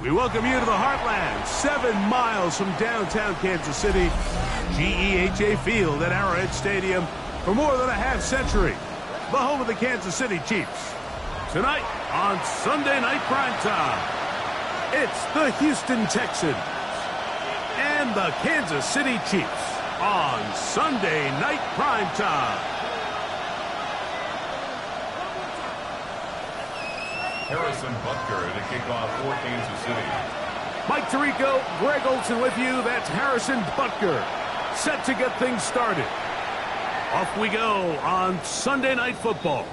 We welcome you to the Heartland, 7 miles from downtown Kansas City, GEHA Field at Arrowhead Stadium for more than a half-century. The home of the Kansas City Chiefs. Tonight on Sunday Night Primetime, it's the Houston Texans and the Kansas City Chiefs on Sunday Night Primetime. Harrison Butker to kick off for Kansas City. Mike Tirico, Greg Olson with you. That's Harrison Butker, set to get things started. Off we go on Sunday Night Football.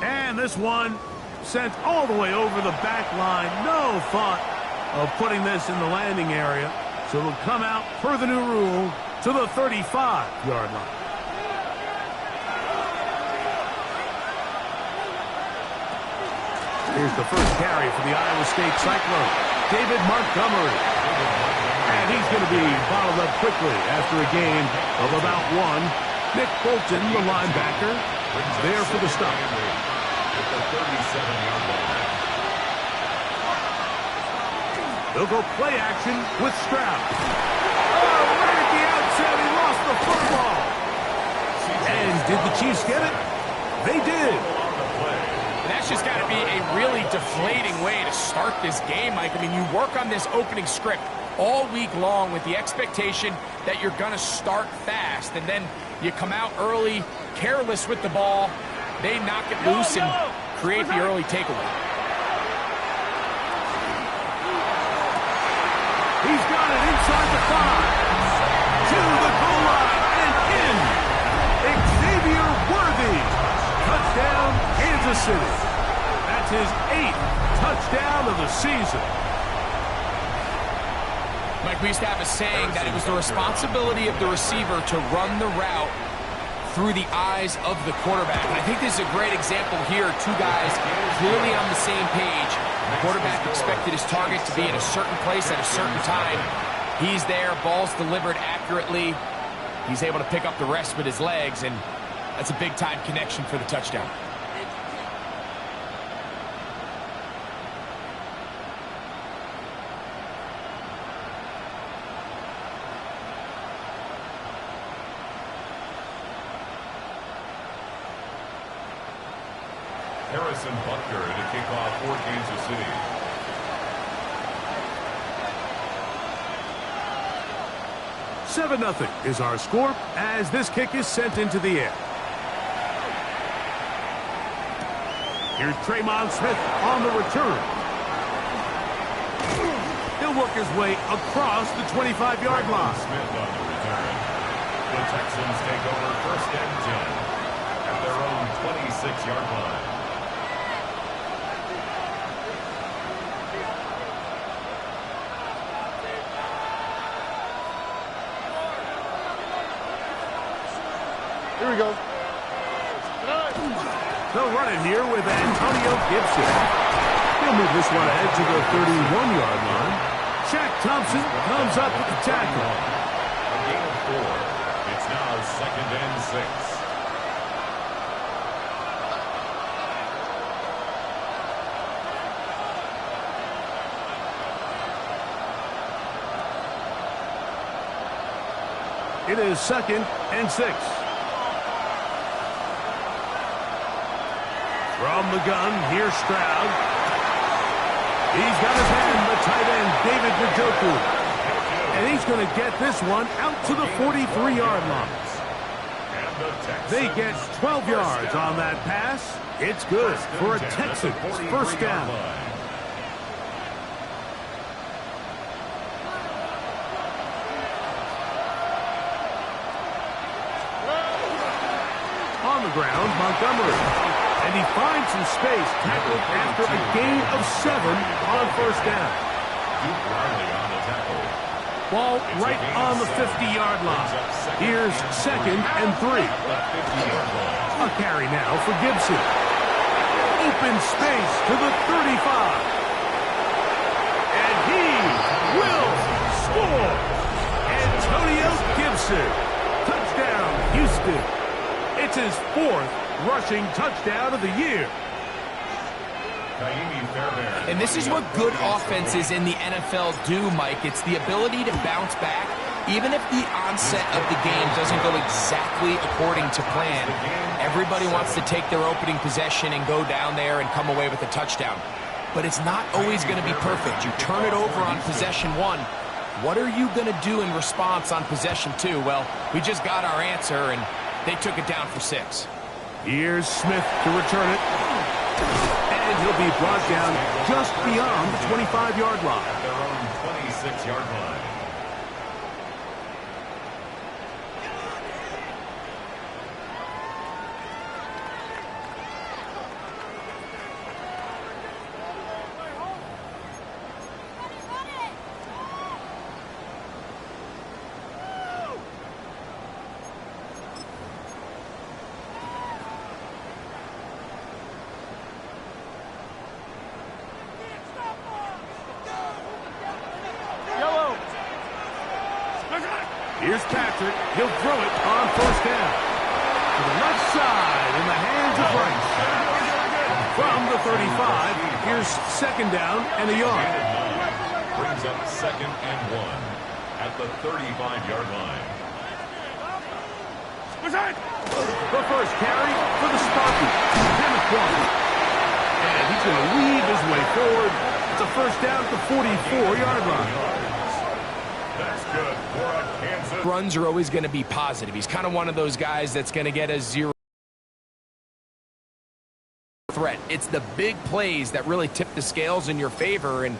And this one sent all the way over the back line. No thought of putting this in the landing area. So it'll come out per the new rule to the 35-yard line. Here's the first carry for the Iowa State Cyclone, David Montgomery. And he's going to be bottled up quickly after a gain of about 1. Nick Bolton, the linebacker, there for the stop. At the 37-yard line. They'll go play action with Stroud. Oh, right at the outset, he lost the football. And did the Chiefs get it? They did. And that's just got to be a really deflating way to start this game, Mike. I mean, you work on this opening script all week long with the expectation that you're going to start fast, and then you come out early, careless with the ball. They knock it loose and create the early takeaway. He's got it inside the 5. To the goal line and in. Xavier Worthy. Touchdown, Kansas City. That's his 8th touchdown of the season. Mike, we used to have a saying that it was the responsibility of the receiver to run the route through the eyes of the quarterback. And I think this is a great example here. Two guys clearly on the same page. The quarterback expected his target to be in a certain place at a certain time. He's there, ball's delivered accurately. He's able to pick up the rest with his legs, and that's a big-time connection for the touchdown. Harrison Butker to kick off for Kansas City. $7-0 is our score as this kick is sent into the air. Here's Tremon Smith on the return. He'll work his way across the 25-yard line. Smith on the return. The Texans take over 1st and 10 at their own 26-yard line. Here we go. They'll run it here with Antonio Gibson. He'll move this one ahead to the 31-yard line. Shaq Thompson comes up with the tackle. A gain of 4. It's now 2nd and 6. It is 2nd and 6. From the gun, here's Stroud. He's got his hand, the tight end, David Njoku. And he's going to get this one out to the 43-yard line. They get 12 yards on that pass. It's good for a Texans first down. On the ground, Montgomery. And he finds some space, tackled after a gain of 7 on 1st down. Ball right on the 50-yard line. Here's 2nd and 3. A carry now for Gibson. Open space to the 35. And he will score. Antonio Gibson. Touchdown, Houston. It's his 4th rushing touchdown of the year. And this is what good offenses in the NFL do, Mike. It's the ability to bounce back, even if the onset of the game doesn't go exactly according to plan. Everybody wants to take their opening possession and go down there and come away with a touchdown. But it's not always going to be perfect. You turn it over on possession 1. What are you going to do in response on possession 2? Well, we just got our answer, and they took it down for 6. Here's Smith to return it. And he'll be brought down just beyond the 25-yard line. At their own 26-yard line. Here's Patrick. He'll throw it on first down. To the left side in the hands of Rice. From the 35, here's second down and a yard. Brings up 2nd and 1 at the 35-yard line. The first carry for the Spartans. Kenneth Walker. And he's going to weave his way forward. It's a first down at the 44-yard line. That's good for a Kansas. Runs are always going to be positive. He's kind of one of those guys that's going to get a 0 threat. It's the big plays that really tip the scales in your favor, and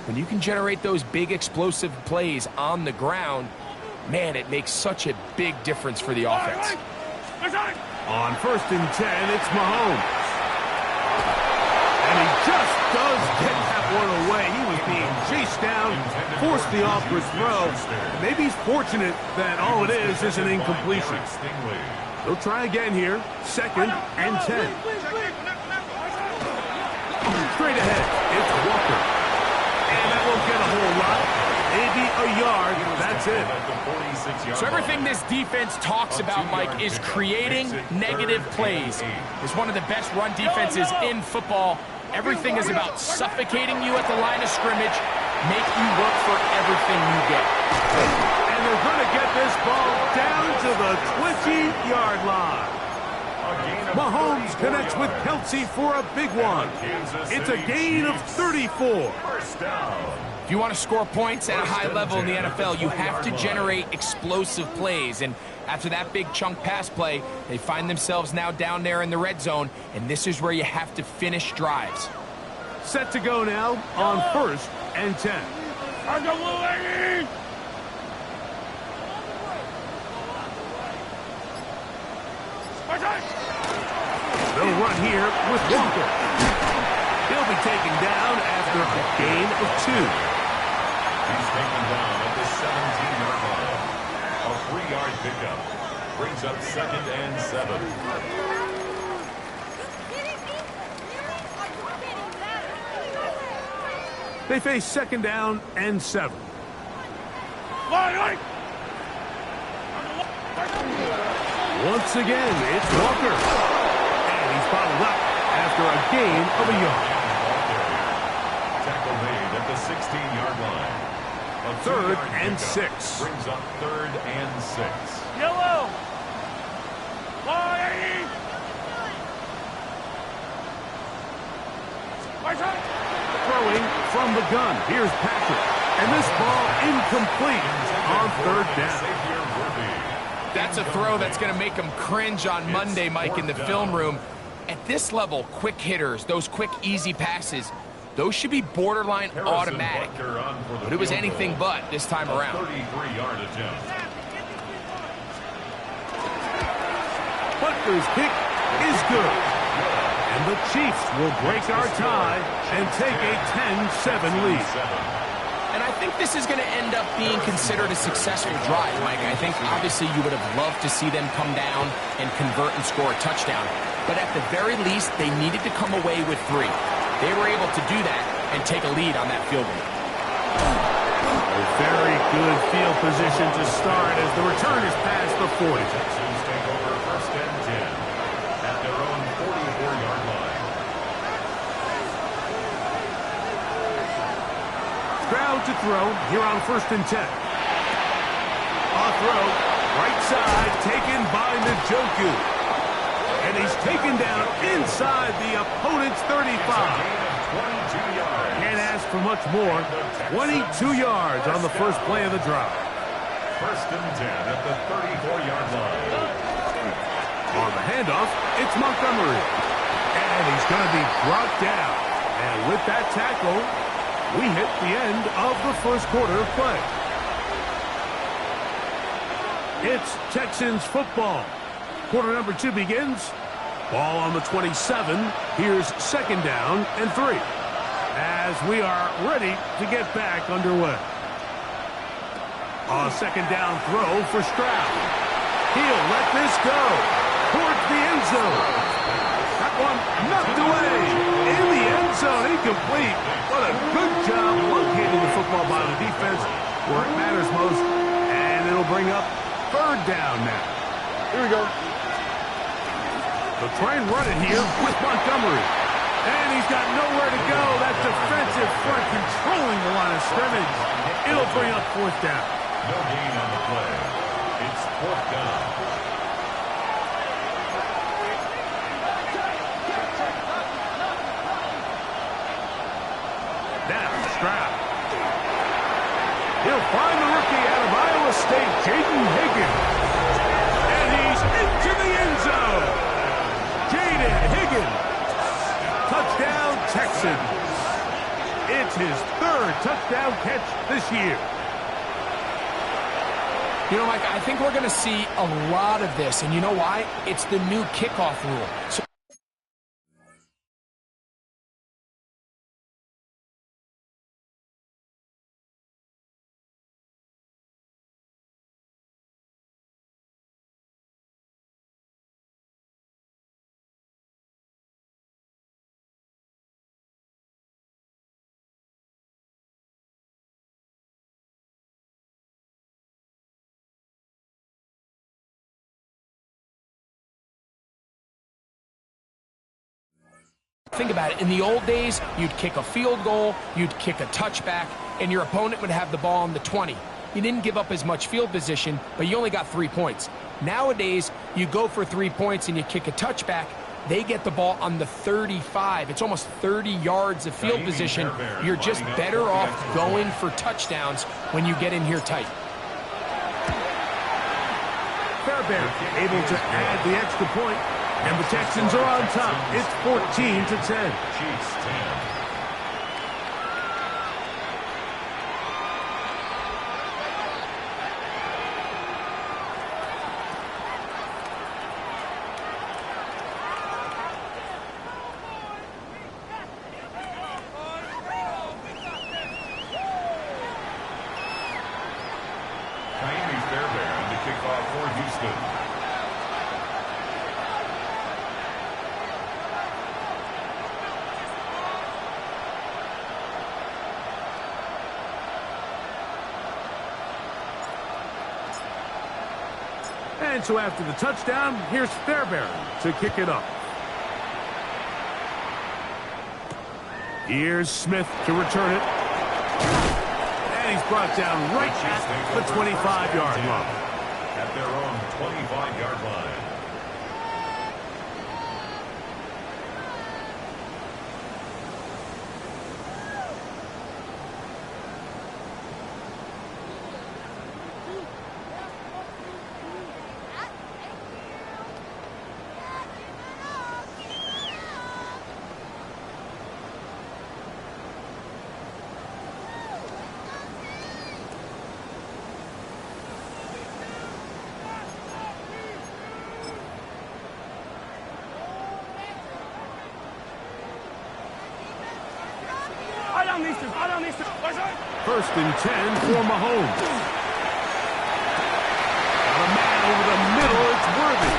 when you can generate those big explosive plays on the ground, man, it makes such a big difference for the offense. On 1st and 10, it's Mahomes. And he just does get that one away. He was being chased down, forced the awkward throw. Maybe he's fortunate that all it is an incompletion. He'll try again here. 2nd and 10. Straight ahead, it's Walker. And that won't get a whole lot. Maybe a yard. That's it. So everything this defense talks about, Mike, is creating negative plays. It's one of the best run defenses in football. Everything is about suffocating you at the line of scrimmage, make you work for everything you get. And they're going to get this ball down to the 20-yard line. Mahomes connects with Kelsey for a big one. It's a gain of 34. If you want to score points at a high level in the NFL, you have to generate explosive plays. And after that big chunk pass play, they find themselves now down there in the red zone, and this is where you have to finish drives. Set to go now on 1st and 10. They'll run here with Walker. He'll be taken down after a gain of 2. He's taken down at the 17-yard line. A 3-yard pickup brings up 2nd and 7. They face 2nd down and 7. Once again, it's Walker. And he's bottled up after a gain of a yard. Tackle made at the 16-yard line. A 3rd 2-yard and pickup 6. Brings up 3rd and 6. Yellow. Throwing from the gun. Here's Patrick. And this ball incomplete on 3rd down. That's a throw that's going to make them cringe on Monday, Mike, in the film room. At this level, quick hitters, those quick, easy passes, those should be borderline automatic. But it was anything but this time around. 33-yard attempt. Butler's kick is good. And the Chiefs will break our tie and take a 10-7 lead. And I think this is going to end up being considered a successful drive, Mike. I think obviously you would have loved to see them come down and convert and score a touchdown. But at the very least, they needed to come away with 3. They were able to do that and take a lead on that field goal. A very good field position to start as the return is past the 40. Texans take over 1st and 10 at their own 44-yard line. to throw here on 1st and 10. A throw, right side, taken by Njoku. And he's taken down inside the opponent's 35. 22 yards. Can't ask for much more. 22 yards on the first play of the drive. 1st and 10 at the 34-yard line. On the handoff, it's Montgomery. And he's going to be brought down. And with that tackle, we hit the end of the first quarter of play. It's Texans football. Quarter number 2 begins. Ball on the 27. Here's 2nd down and 3. As we are ready to get back underway. A 2nd down throw for Stroud. He'll let this go towards the end zone. That one knocked away in the end zone, incomplete. What a good job locating the football by the defense where it matters most. And it'll bring up 3rd down now. Here we go. They'll try and run it here with Montgomery. And he's got nowhere to go. That defensive front controlling the line of scrimmage. It'll bring up 4th down. No gain on the play. It's 4th down. Now Stroud. He'll find the rookie out of Iowa State, Jaden Higgins. And he's into the end zone. Jaden Higgins. Touchdown, Texans. It's his 3rd touchdown catch this year. You know, Mike, I think we're going to see a lot of this. And you know why? It's the new kickoff rule. So think about it. In the old days, you'd kick a field goal, you'd kick a touchback, and your opponent would have the ball on the 20. You didn't give up as much field position, but you only got 3 points. Nowadays, you go for 3 points and you kick a touchback, they get the ball on the 35. It's almost 30 yards of field position. You're just better off going for touchdowns when you get in here tight. Fairbairn able to add the extra point. And the Texans are on top. It's 14-10. Chiefs 10. Fairbairn to kick off for Houston. And so after the touchdown, here's Fairbairn to kick it up. Here's Smith to return it. And he's brought down right at the 25-yard line. At their own 25-yard line. First and 10 for Mahomes. Got a man over the middle. It's Worthy.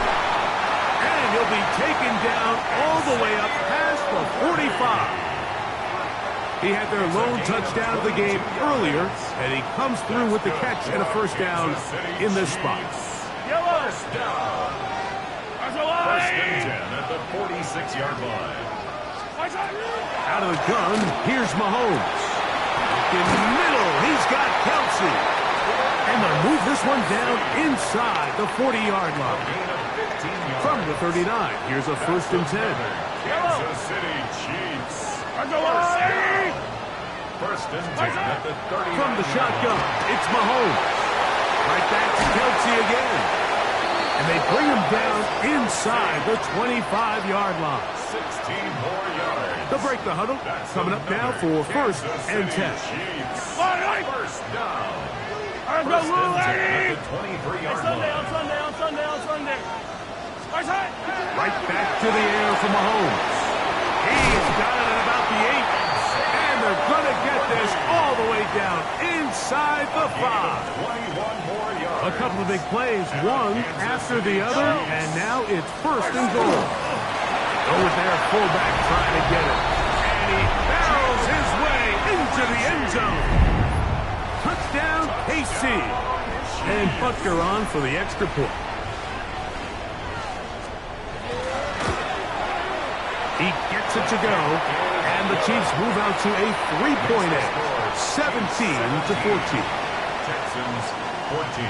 And he'll be taken down all the way up past the 45. He had their lone touchdown of the game earlier, and he comes through with the catch and a first down in this spot. First down. First and 10 at the 46-yard line. Out of the gun, here's Mahomes. looking middle. He's got Kelsey. And they'll move this one down inside the 40-yard line. From the 39, here's a 1st and 10. Kansas City Chiefs. First and 10 at the 39. From the shotgun, it's Mahomes. Right back to Kelsey again. And they bring him down inside the 25-yard line. 16 more yards. They'll break the huddle. Coming up now for 1st and 10. First down. First and 10 at the 23-yard line. On Sunday. Right back to the air for Mahomes. He's got it at about the 8. And they're going to get this all the way down inside the 5. 21 more yards. A couple of big plays, one after the other, and now it's 1st and goal. Over there, fullback trying to get it. And he barrels his way into the end zone. Touchdown, KC. And Butker on for the extra point. He gets it to go, and the Chiefs move out to a 3-point edge, 17-14. Texans 14.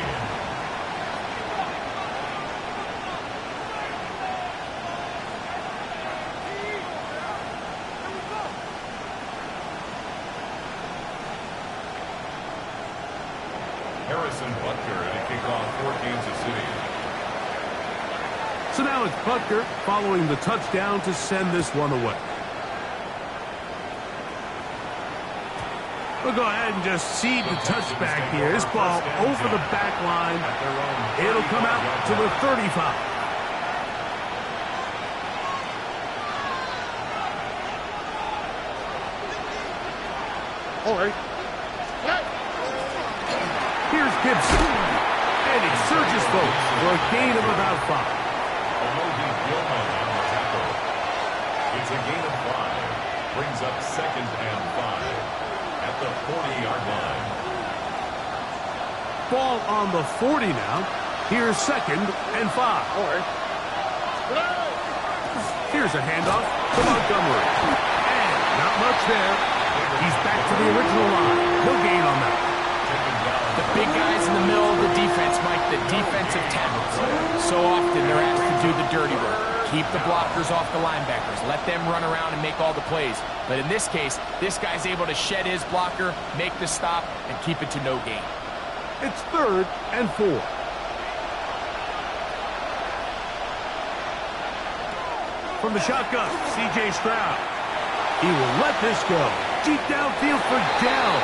Harrison Butker at a kickoff for Kansas City. So now it's Butker following the touchdown to send this one away. We'll go ahead and just cede the touchback here. This ball over the back line. It'll come out to the 35. All right. Here's Gibson. And he surges folks for a gain of about 5. It's a gain of 5. Brings up 2nd and 5 at the 40-yard line. Ball on the 40 now. Here's 2nd and 5. All right. Here's a handoff to Montgomery. And not much there. He's back to the original line. No gain on that. The big guys in the middle of the defense, Mike, the defensive tackles. So often they're asked to do the dirty work. Keep the blockers off the linebackers. Let them run around and make all the plays. But in this case, this guy's able to shed his blocker, make the stop, and keep it to no gain. It's 3rd and 4. From the shotgun, C.J. Stroud. He will let this go. Deep downfield for down.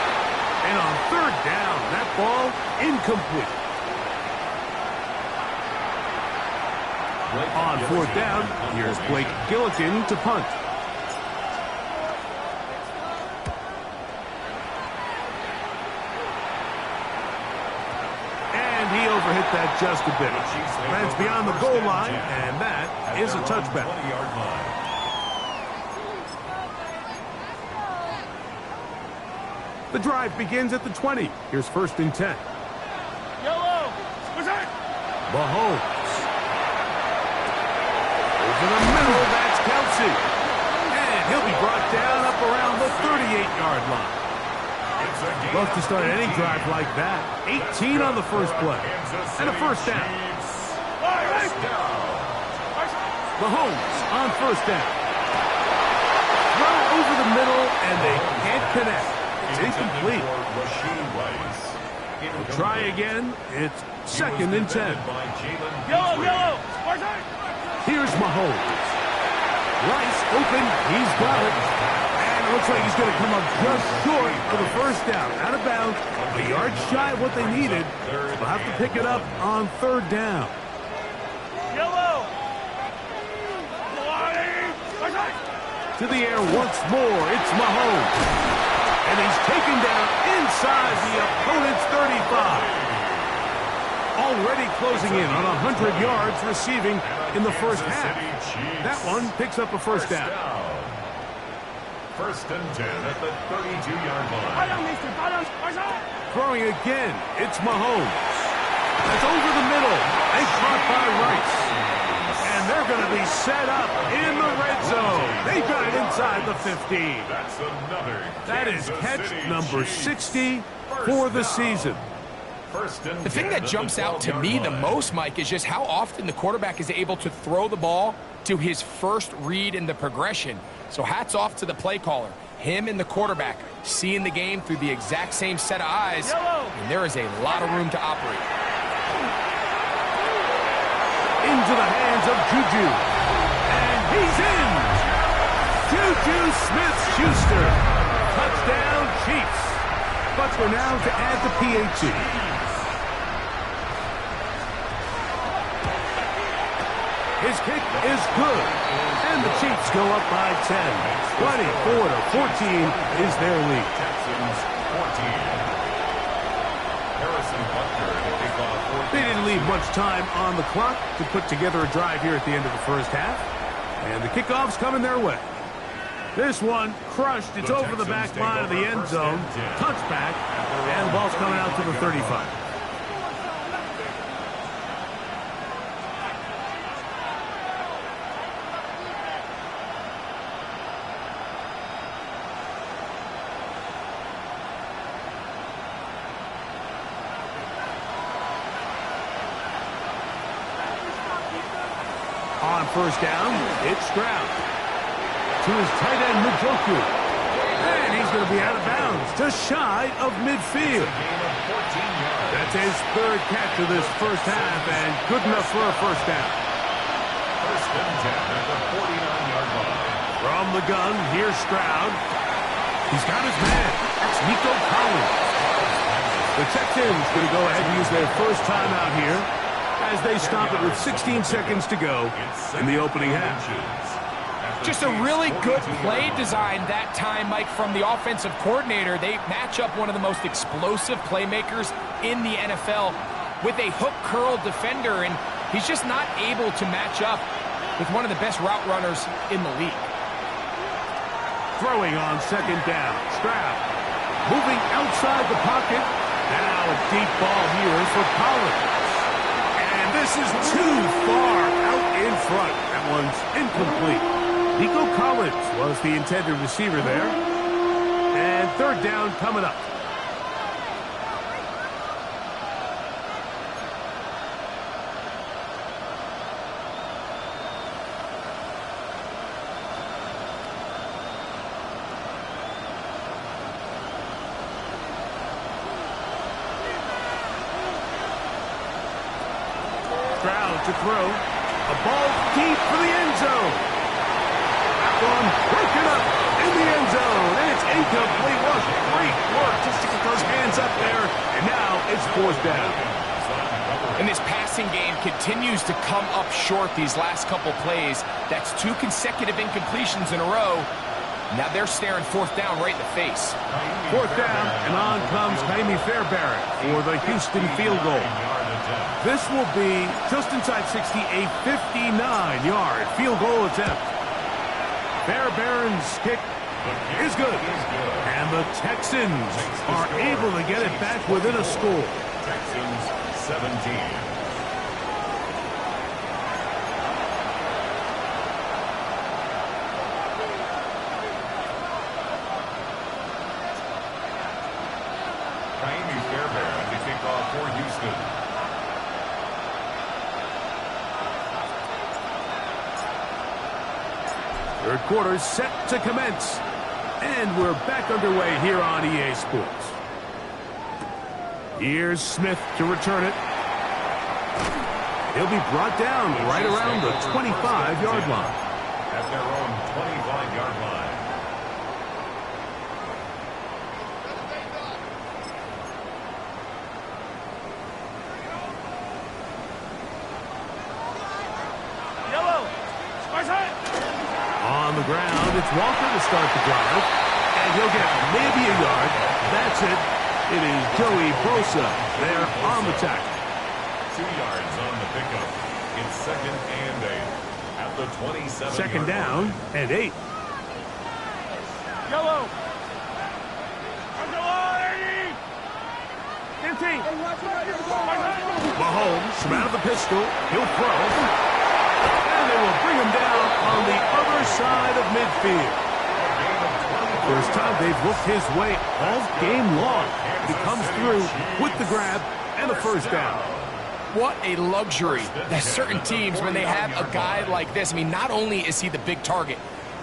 And on 3rd down, that ball incomplete. On 4th down, here's Blake Gillikin to punt. And he overhit that just a bit. Lands beyond the goal line, and that is a touchback. The drive begins at the 20. Here's 1st and 10. Yellow. What's that? Mahomes. Over the middle, that's Kelsey. And he'll be brought down up around the 38-yard line. Love to start any drive like that. 18 on the first play. And a 1st down. Mahomes on 1st down. Throw over the middle, and they can't connect. It's incomplete. We'll try again. It's 2nd and 10. Yellow. Here's Mahomes. Rice open. He's got it. And it looks like he's going to come up just short of the 1st down. Out of bounds. A yard shy of what they needed. They'll have to pick it up on 3rd down. Yellow. To the air once more. It's Mahomes. And he's taken down inside the opponent's 35. Already closing in on 100 yards receiving in the first half. That one picks up a 1st down. 1st and 10 at the 32-yard line. Throwing again, it's Mahomes. That's over the middle and caught by Rice. And they're going to be set up in the red zone. They've got it inside the 15. That's another. That is Kansas catch City number Chiefs. 60 First for the down. season. First and The thing 10 that at jumps the out to 12-yard me the line. most, Mike, is just how often the quarterback is able to throw the ball to his first read in the progression. So hats off to the play caller. Him and the quarterback seeing the game through the exact same set of eyes, Yellow. and there is a lot of room to operate. Into the hands of Juju. And he's in. Juju Smith-Schuster. Touchdown, Chiefs. Butler now to add the PAT. His kick is good. And the Chiefs go up by 10. 24-14 is their lead. Texans 14. Harrison Butler to kick off. They didn't leave much time on the clock to put together a drive here at the end of the first half. And the kickoff's coming their way. This one crushed. It's over the back line of the end zone. Touchback. And the ball's coming out to the 35. On first down, it's Stroud. To his tight end, Njoku. And he's going to be out of bounds, just shy of midfield. That's his third catch of this first half, and good enough for a first down. First and 10 at the 49-yard line. From the gun, here's Stroud. He's got his man. That's Nico Collins. The Texans going to go ahead and use their first timeout here as they stop it with 16 seconds to go in the opening half. Just a really good play design that time, Mike, from the offensive coordinator. They match up one of the most explosive playmakers in the NFL with a hook curl defender, and he's just not able to match up with one of the best route runners in the league. Throwing on second down. Stroud moving outside the pocket. Now a deep ball here for Collins. And this is too far out in front. That one's incomplete. Nico Collins was the intended receiver there. And third down coming up. Stroud to throw. A ball deep for the end zone. One broken up in the end zone, and it's incomplete. What great work just to get those hands up there, and now it's fourth down. And this passing game continues to come up short these last couple plays. That's 2 consecutive incompletions in a row. Now they're staring fourth down right in the face. Fourth down, and on comes Jaime Fairbairn for the Houston field goal. This will be just inside 60, a 59-yard field goal attempt. Fairbairn's kick is good. And the Texans are able to get it back within a score. Texans 17. Jaime Fairbairn to kick off for Houston. Third quarter set to commence. And we're back underway here on EA Sports. Here's Smith to return it. He'll be brought down right around the 25-yard line. At their own 25-yard line. Yellow. Spice high. On the ground, it's Walker to start the drive. And he'll get maybe a yard. That's it. It is Joey Bosa there on the tackle. 2 yards on the pickup. It's second and 8. At the 27. Second down and 8. Yellow. Empty. Mahomes from out of the pistol. He'll throw. And they will bring him down on the other side of midfield. First time they've looked his way all game long. He comes through with the grab and a first down. What a luxury that certain teams, when they have a guy like this, I mean, not only is he the big target,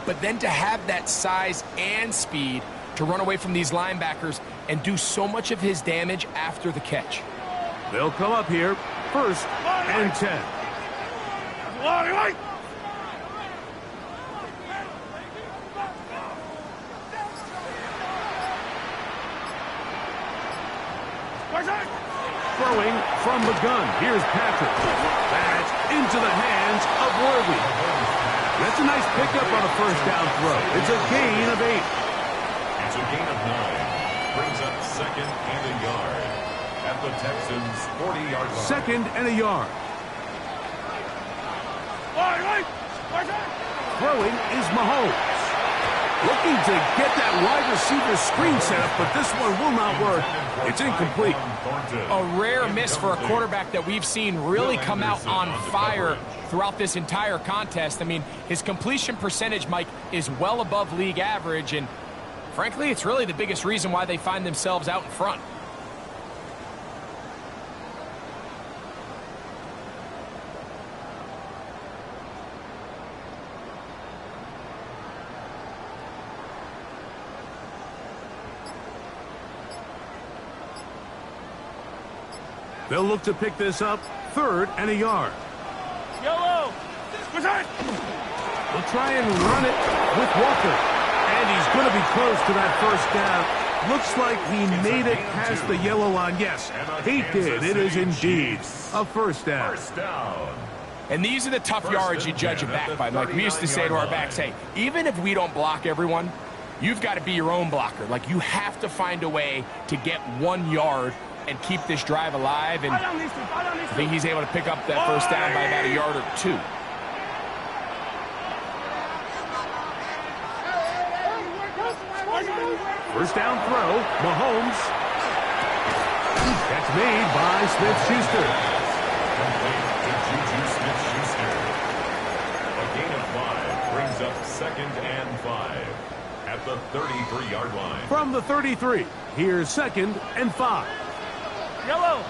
but then to have that size and speed to run away from these linebackers and do so much of his damage after the catch. They'll come up here, 1st and 10. Throwing from the gun. Here's Patrick. That's into the hands of Worthy. That's a nice pickup on a first down throw. It's a gain of 8. It's a gain of 9. Brings up 2nd and a yard at the Texans' 40-yard line. 2nd and a yard. Throwing is Mahomes. Looking to get that wide receiver screen set up, but this one will not work. It's incomplete. A rare miss for a quarterback that we've seen really come out on fire throughout this entire contest. I mean, his completion percentage, Mike, is well above league average, and frankly, it's really the biggest reason why they find themselves out in front. They'll look to pick this up, 3rd and a yard. Yellow. They'll try and run it with Walker. And he's going to be close to that first down. Looks like he made it past the yellow line. Yes, he did. It is indeed a first down. And these are the tough yards you judge a back by. Like we used to say to our backs, hey, even if we don't block everyone, you've got to be your own blocker. Like you have to find a way to get 1 yard and keep this drive alive, and I think he's able to pick up that first down by about a yard or 2. First down throw, Mahomes. That's made by Smith-Schuster. Smith-Schuster. A gain of 5 brings up 2nd and 5 at the 33-yard line. From the 33, here's 2nd and 5. Yellow.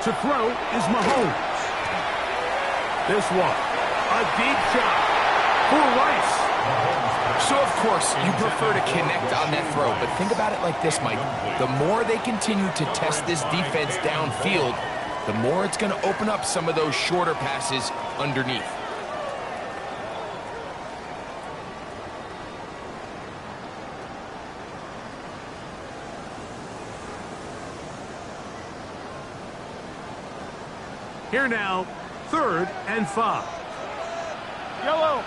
To throw is Mahomes. This one, a deep shot for Rice. So, of course, you prefer to connect on that throw, but think about it like this, Mike. The more they continue to test this defense downfield, the more it's going to open up some of those shorter passes underneath. Here now, 3rd and 5. Yellow.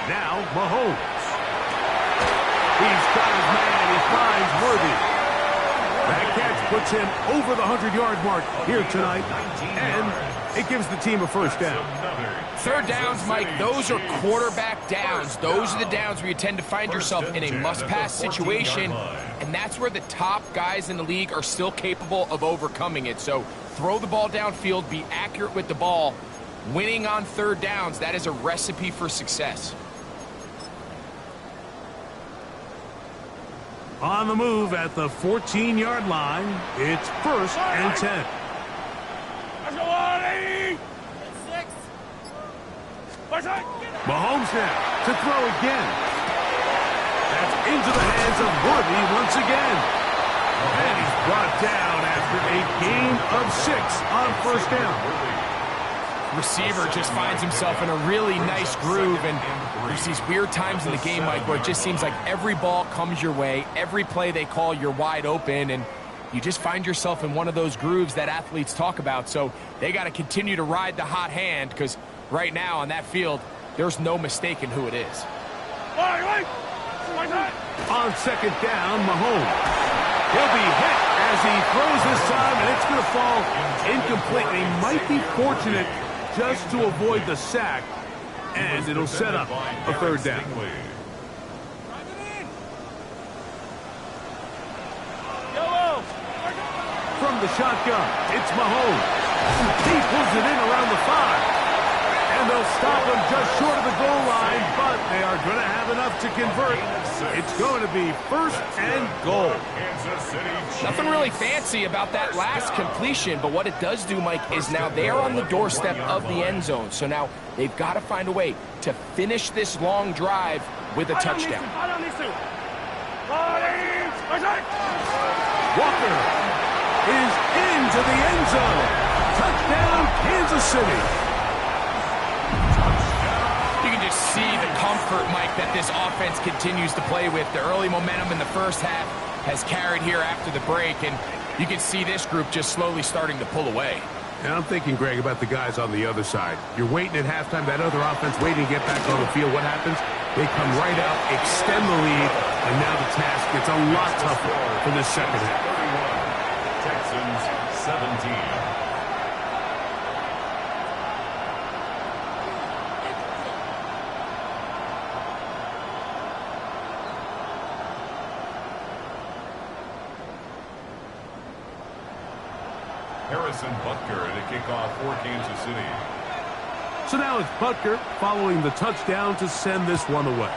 Now, Mahomes. He's got his man. He finds Worthy. That catch puts him over the 100-yard mark here tonight, and it gives the team a first down. 3rd downs, Mike, those are quarterback downs. Those are the downs where you tend to find yourself in a must-pass situation, and that's where the top guys in the league are still capable of overcoming it. So throw the ball downfield, be accurate with the ball. Winning on 3rd downs, that is a recipe for success. On the move at the 14-yard line, it's 1st and 10. Mahomes now to throw again. That's into the hands of Worthy once again. And he's brought down after a gain of 6 on 1st down. Receiver just finds himself in a really nice groove, and there's these weird times in the game, Mike, where it just seems like every ball comes your way, every play they call, you're wide open, and you just find yourself in one of those grooves that athletes talk about. So they got to continue to ride the hot hand, because right now on that field, there's no mistaking who it is. On 2nd down, Mahomes. He'll be hit as he throws this time, and it's going to fall incomplete. He might be fortunate just to avoid the sack, and it'll set up a 3rd down. From from the shotgun. It's Mahomes. He pulls it in around the 5. And they'll stop him just short of the goal line, but they are going to have enough to convert. It's going to be 1st and goal. Nothing really fancy about that last completion, but what it does do, Mike, is now they are on the doorstep of the end zone. So now they've got to find a way to finish this long drive with a touchdown. Walker is into the end zone. Touchdown, Kansas City. You can just see the comfort, Mike, that this offense continues to play with. The early momentum in the first half has carried here after the break, and you can see this group just slowly starting to pull away. And I'm thinking, Greg, about the guys on the other side. You're waiting at halftime, that other offense waiting to get back on the field. What happens? They come right out, extend the lead, and now the task gets a lot tougher for this second half. 31, Texans 17. Harrison Butker to kick off for Kansas City. So now it's Butker following the touchdown to send this one away.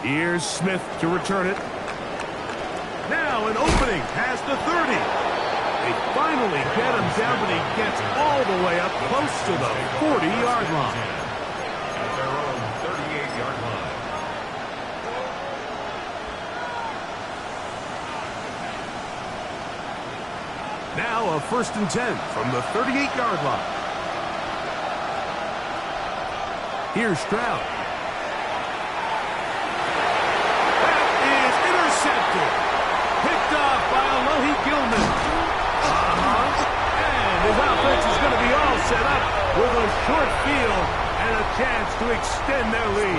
Here's Smith to return it. Now an opening past the 30. They finally get him down, but he gets all the way up close to the 40-yard line. At their own 38-yard line. Now a 1st and 10 from the 38-yard line. Here's Stroud. That is intercepted. Picked off by Alohi Gilman. And his offense is going to be all set up with a short field and a chance to extend their lead.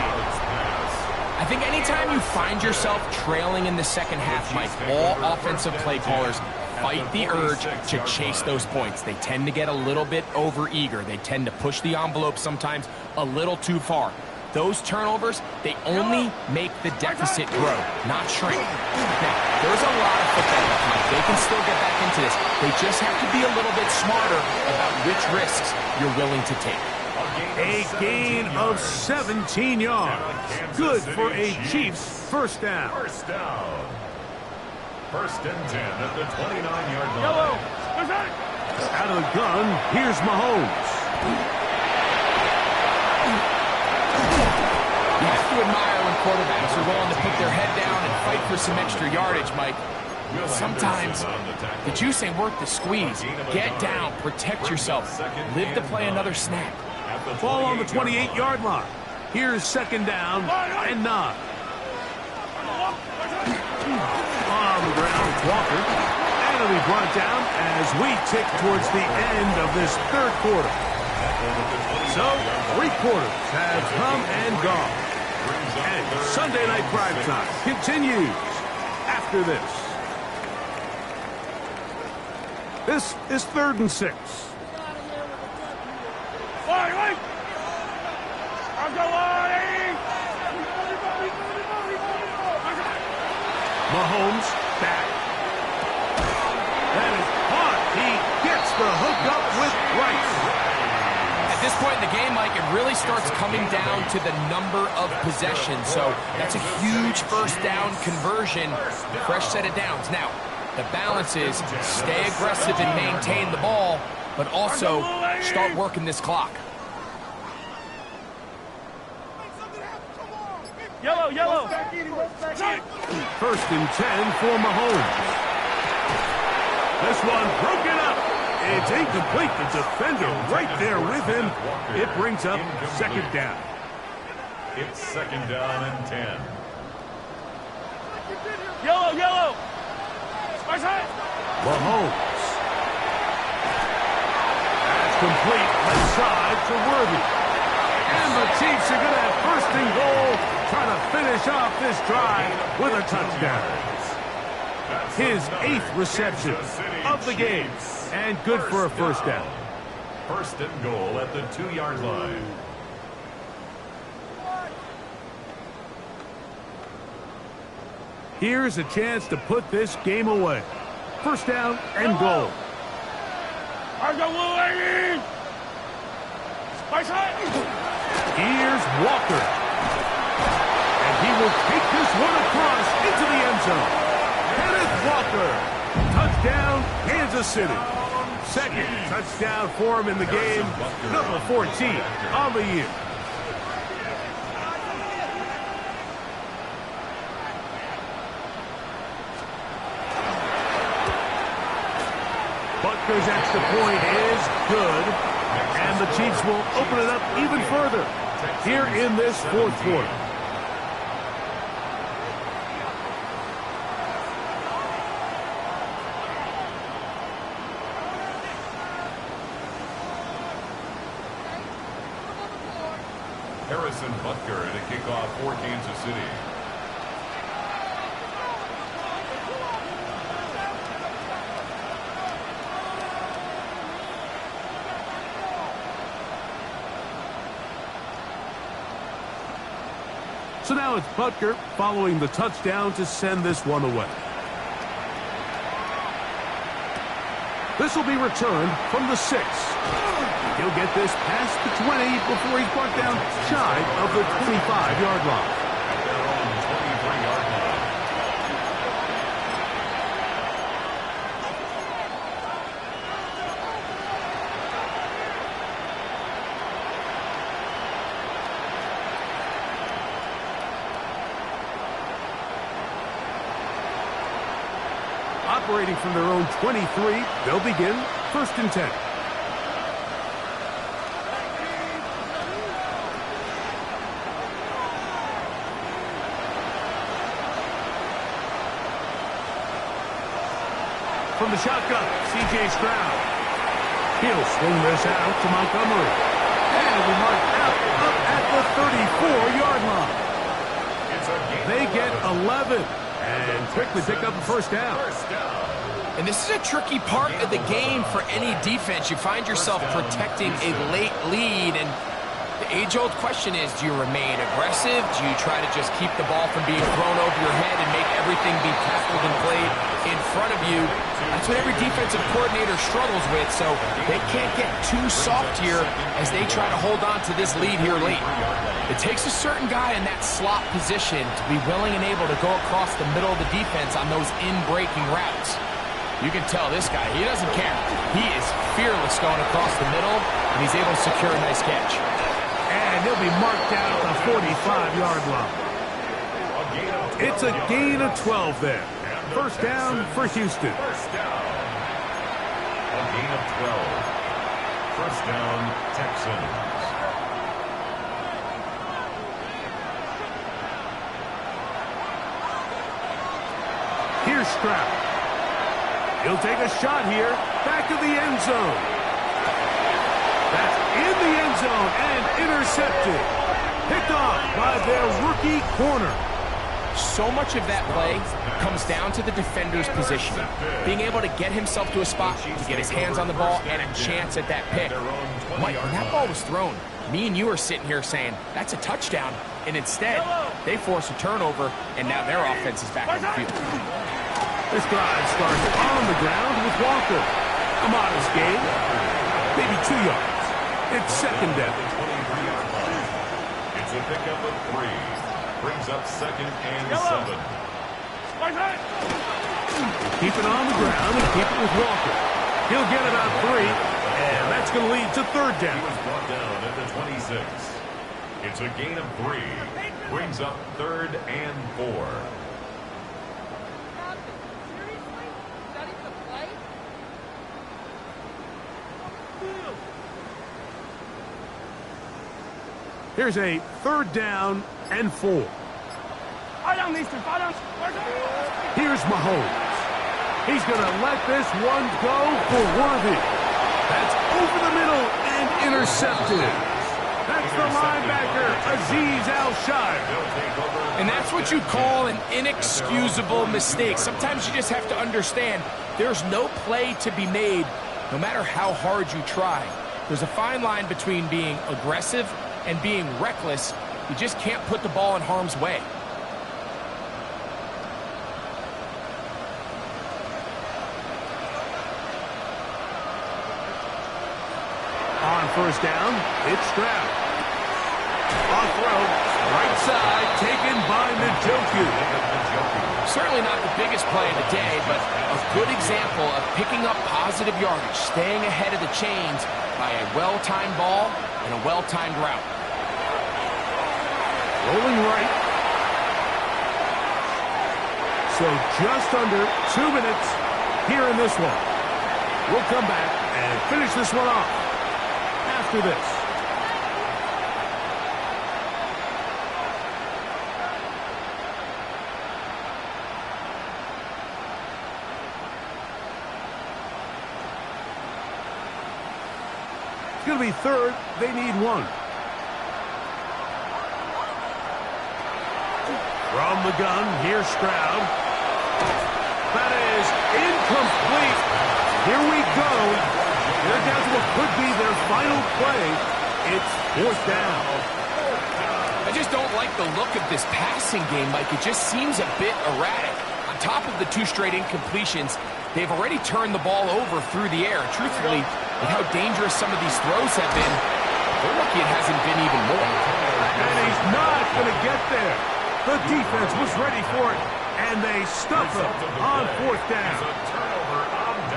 I think anytime you find yourself trailing in the second half, Mike, all offensive play callers fight the urge to chase those points. They tend to get a little bit over-eager. They tend to push the envelope sometimes a little too far. Those turnovers, they only make the deficit grow, not shrink. Now, there's a lot of football left, Mike. They can still get back into this. They just have to be a little bit smarter about which risks you're willing to take. A gain of 17 yards. Good for a Chiefs first down. First down. 1st and 10 at the 29-yard line. Yellow. Out of the gun, here's Mahomes. You have to admire when quarterbacks are willing to put their head down and fight for some extra yardage, Mike. Sometimes the juice ain't worth the squeeze. Get down, protect yourself, live to play another snap. Ball on the 28-yard line. Here's 2nd down and 9. On the ground, Walker. And it'll be brought down as we tick towards the end of this 3rd quarter. So, 3 quarters have come and gone. And Sunday Night Prime Time continues after this. This is 3rd and 6. Mahomes back. That is caught. He gets the hook up with Rice. At this point in the game, Mike, it really starts coming down to the number of possessions. So that's a huge 1st down conversion. Fresh set of downs. Now, the balance is stay aggressive and maintain the ball, but also start working this clock. Yellow, yellow. 1st and 10 for Mahomes. This one broken up. It's incomplete. The defender right there with him. It brings up 2nd down. It's 2nd down and 10. Yellow, yellow. Mahomes. That's complete. Left side to Worthy. And the Chiefs are going to have 1st and goal, trying to finish off this drive with a touchdown. His 8th reception of the game, and good for a 1st down. 1st and goal at the 2-yard line. Here's a chance to put this game away. First down and goal. Here's Walker. And he will take this one across into the end zone. Kenneth Walker. Touchdown, Kansas City. Second touchdown for him in the game. Number 14 on the year. Butker's extra point is good, and the Chiefs will open it up even further here in this fourth quarter. Harrison Butker and a kickoff for Kansas City. So now it's Butker following the touchdown to send this one away. This will be returned from the 6. He'll get this past the 20 before he's brought down shy of the 25-yard line. At their own 23-yard line. Operating from their own 23, they'll begin first and 10. From the shotgun, C.J. Stroud. He'll swing this out to Montgomery. And it'll be marked out up at the 34-yard line. They get 11 and quickly pick up a first down. And this is a tricky part of the game for any defense. You find yourself protecting a late lead, and the age-old question is, do you remain aggressive? Do you try to just keep the ball from being thrown over your head and make everything be tackled and played in front of you? That's what every defensive coordinator struggles with, so they can't get too soft here as they try to hold on to this lead here late. It takes a certain guy in that slot position to be willing and able to go across the middle of the defense on those in-breaking routes. You can tell this guy, he doesn't care. He is fearless going across the middle, and he's able to secure a nice catch. And he'll be marked down at the 45-yard line. It's a gain of 12 there. First down for Houston. First down. A gain of 12. First down, Texans. Here's Stroud. He'll take a shot here. Back to the end zone. That's in the end zone and intercepted. Picked off by their rookie corner. So much of that play comes down to the defender's position. Being able to get himself to a spot, to get his hands on the ball, and a chance at that pick. Mike, when that ball was thrown, me and you are sitting here saying, that's a touchdown. And instead, they force a turnover, and now their offense is back on the field. This drive starts on the ground with Walker. A modest gain, maybe 2 yards. It's second down. It's a pickup of 3. Brings up second and 7. Keep it on the ground and keep it with Walker. He'll get about 3, and that's going to lead to third down. He was brought down at the 26. It's a gain of 3. Brings up third and 4. Here's a third down and 4. Here's Mahomes. He's going to let this one go for Worthy. That's over the middle and intercepted. That's the linebacker, Azeez Al-Shire. And that's what you call an inexcusable mistake. Sometimes you just have to understand there's no play to be made, no matter how hard you try. There's a fine line between being aggressive and being reckless. You just can't put the ball in harm's way. first down. It's Stroud. On throw, right side, taken by Njoku. Certainly not the biggest play of the day, but a good example of picking up positive yardage, staying ahead of the chains by a well-timed ball and a well-timed route. Rolling right. So just under 2 minutes here in this one. We'll come back and finish this one off after this. It's going to be third. They need one. From the gun, here's Stroud. That is incomplete. Here we go. They're down to what could be their final play. It's fourth down. I just don't like the look of this passing game, Mike. It just seems a bit erratic. On top of the 2 straight incompletions, they've already turned the ball over through the air. Truthfully, with how dangerous some of these throws have been, they're lucky it hasn't been even more. And he's not going to get there. The defense was ready for it, and they stuff him on fourth down.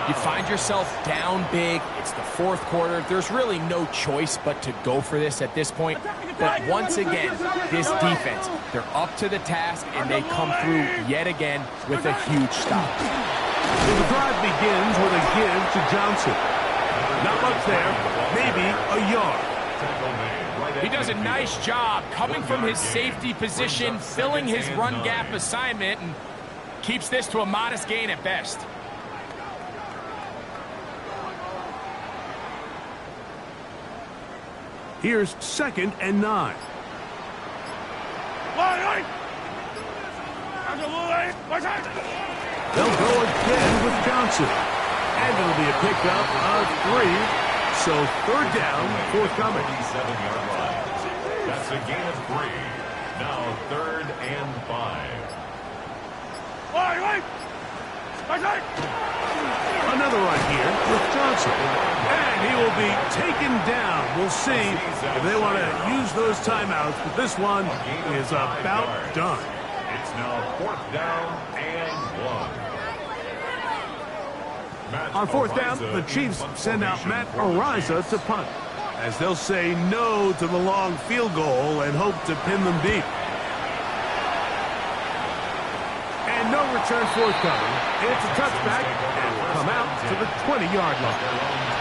You find yourself down big. It's the fourth quarter. There's really no choice but to go for this at this point. But once again, this defense, they're up to the task, and they come through yet again with a huge stop. So the drive begins with a give to Johnson. Not much there, maybe a yard. He does a nice job coming from his safety position, filling his run gap assignment, and keeps this to a modest gain at best. Here's 2nd and 9. They'll go again with Johnson. And it'll be a pickup of 3. So third down, forthcoming. 37-yard line. That's a gain of 3. Now 3rd and 5. Another run here with Johnson. And he will be taken down. We'll see if they want to use those timeouts, but this one is about done. It's now 4th down and 1. On fourth down, the Chiefs send out Matt Ariza to punt, as they'll say no to the long field goal and hope to pin them deep. And no return forthcoming. It's a touchback and will come out to the 20-yard line.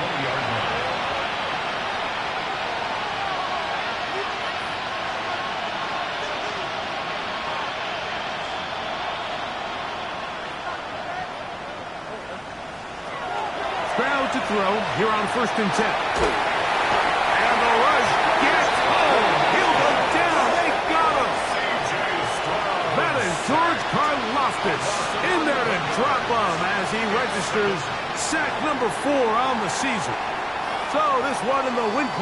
Stroud to throw here on 1st and 10. And the rush gets home. He'll go down. They got him. That is George Karlaftis in there to drop him as he registers sack number 4 on the season. So this one in the win.